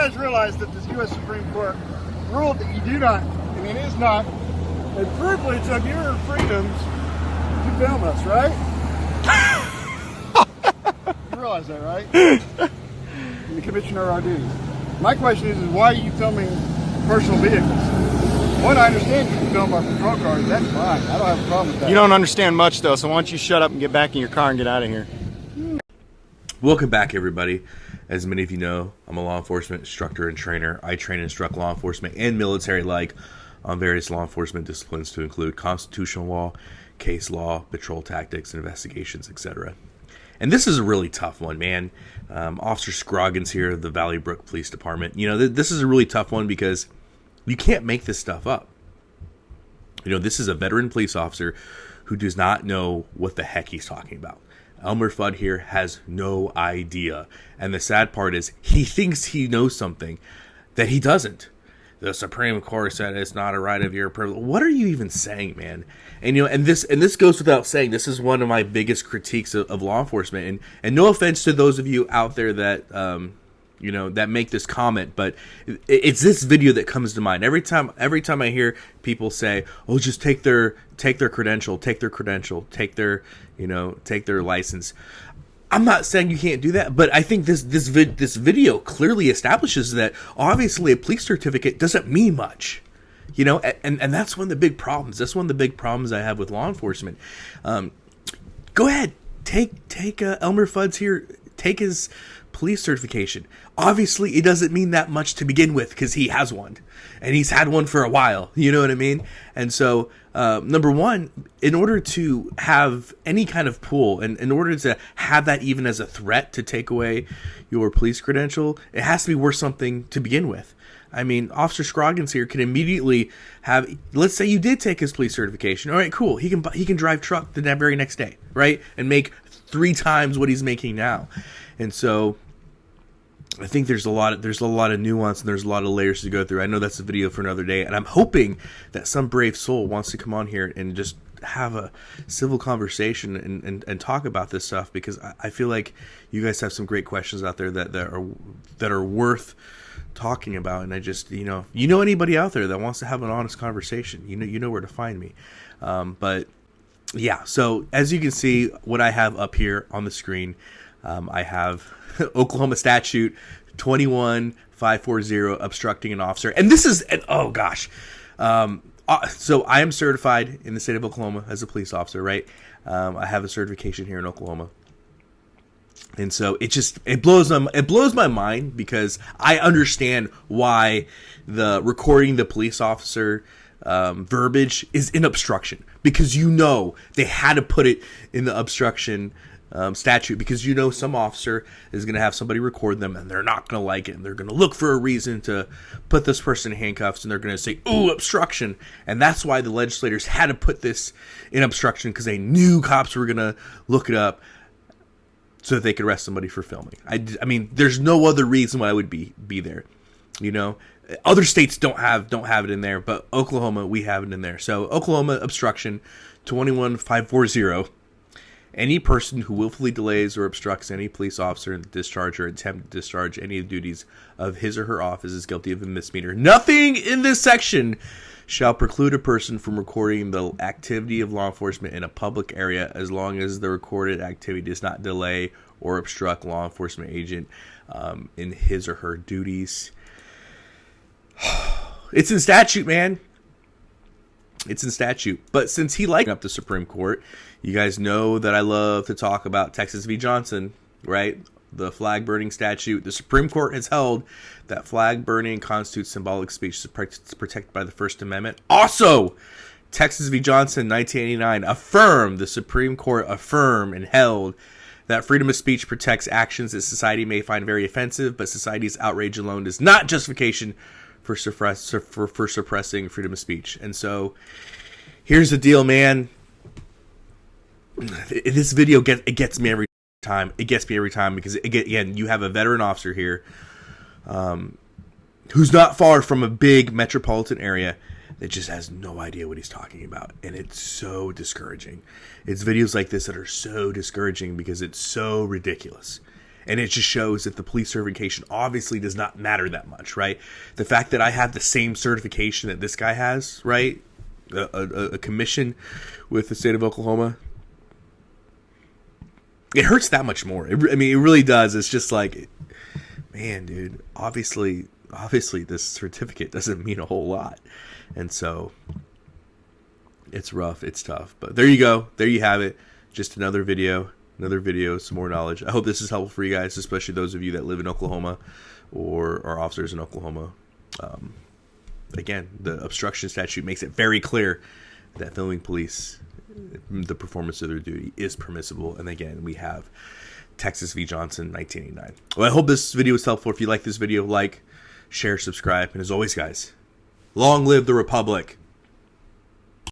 guys realize that this U.S. Supreme Court ruled that you do not, and it is not, a privilege of your freedoms to film us, right? You realize that, right? In the commission of our duties. My question is why are you filming personal vehicles? One, I understand you can film our patrol cars. That's fine. I don't have a problem with that. You don't understand much, though, so why don't you shut up and get back in your car and get out of here. Welcome back, everybody. As many of you know, I'm a law enforcement instructor and trainer. I train and instruct law enforcement and military alike on various law enforcement disciplines to include constitutional law, case law, patrol tactics, investigations, etc. And this is a really tough one, man. Officer Scroggins here of the Valley Brook Police Department. You know, this is a really tough one because you can't make this stuff up. You know, this is a veteran police officer who does not know what the heck he's talking about. Elmer Fudd here has no idea. And the sad part is he thinks he knows something that he doesn't. The Supreme Court said it's not a right of your privilege. What are you even saying, man? And you know, and this goes without saying. This is one of my biggest critiques of law enforcement. And no offense to those of you out there that you know, that make this comment, but it's this video that comes to mind every time I hear people say, "Oh, just take their credential, take their license." I'm not saying you can't do that, but I think this video clearly establishes that obviously a police certificate doesn't mean much, you know, and that's one of the big problems. That's one of the big problems I have with law enforcement. Go ahead, take Elmer Fudd's here, take his police certification. Obviously, it doesn't mean that much to begin with because he has one, and he's had one for a while. You know what I mean? And so, number one, in order to have any kind of pull, and in order to have that even as a threat to take away your police credential, it has to be worth something to begin with. I mean, Officer Scroggins here can immediately have, let's say you did take his police certification. All right, cool. He can drive truck the very next day, right? And make 3 times what he's making now. And so I think there's a lot of nuance and there's a lot of layers to go through. I know that's a video for another day, and I'm hoping that some brave soul wants to come on here and just have a civil conversation and talk about this stuff, because I feel like you guys have some great questions out there that are worth talking about. And I just, you know anybody out there that wants to have an honest conversation, you know where to find me. But yeah, so as you can see, what I have up here on the screen, I have Oklahoma statute 21540, obstructing an officer. And this is, oh gosh. So I am certified in the state of Oklahoma as a police officer, right? I have a certification here in Oklahoma. And so it blows my mind, because I understand why the recording the police officer verbiage is in obstruction, because they had to put it in the obstruction statute, because some officer is going to have somebody record them and they're not going to like it, and they're going to look for a reason to put this person in handcuffs, and they're going to say, "Ooh, obstruction." And that's why the legislators had to put this in obstruction, because they knew cops were going to look it up so that they could arrest somebody for filming. I mean, there's no other reason why I would be there. You know, other states don't have it in there, but Oklahoma, we have it in there. So Oklahoma obstruction 21540. Any person who willfully delays or obstructs any police officer in the discharge or attempt to discharge any of the duties of his or her office is guilty of a misdemeanor. Nothing in this section shall preclude a person from recording the activity of law enforcement in a public area, as long as the recorded activity does not delay or obstruct law enforcement agent in his or her duties. It's in statute, man. It's in statute. But since he liked up the Supreme Court, you guys know that I love to talk about Texas v. Johnson, right? The flag burning statute. The Supreme Court has held that flag burning constitutes symbolic speech protected by the First Amendment. Also, Texas v. Johnson, 1989, the Supreme Court affirmed and held that freedom of speech protects actions that society may find very offensive, but society's outrage alone is not justification for suppressing freedom of speech. And so, here's the deal, man. This video gets me every time. It gets me every time, because again, you have a veteran officer here, who's not far from a big metropolitan area, that just has no idea what he's talking about, and it's so discouraging. It's videos like this that are so discouraging because it's so ridiculous. And it just shows that the police certification obviously does not matter that much, right? The fact that I have the same certification that this guy has, right? A commission with the state of Oklahoma, it hurts that much more. It really does. It's just like, man, dude, obviously this certificate doesn't mean a whole lot. And so it's rough. It's tough. But there you go. There you have it. Just another video, some more knowledge. I hope this is helpful for you guys, especially those of you that live in Oklahoma or are officers in Oklahoma. Again, the obstruction statute makes it very clear that filming police, the performance of their duty, is permissible. And again, we have Texas v. Johnson, 1989. Well, I hope this video was helpful. If you like this video, like, share, subscribe. And as always, guys, long live the Republic.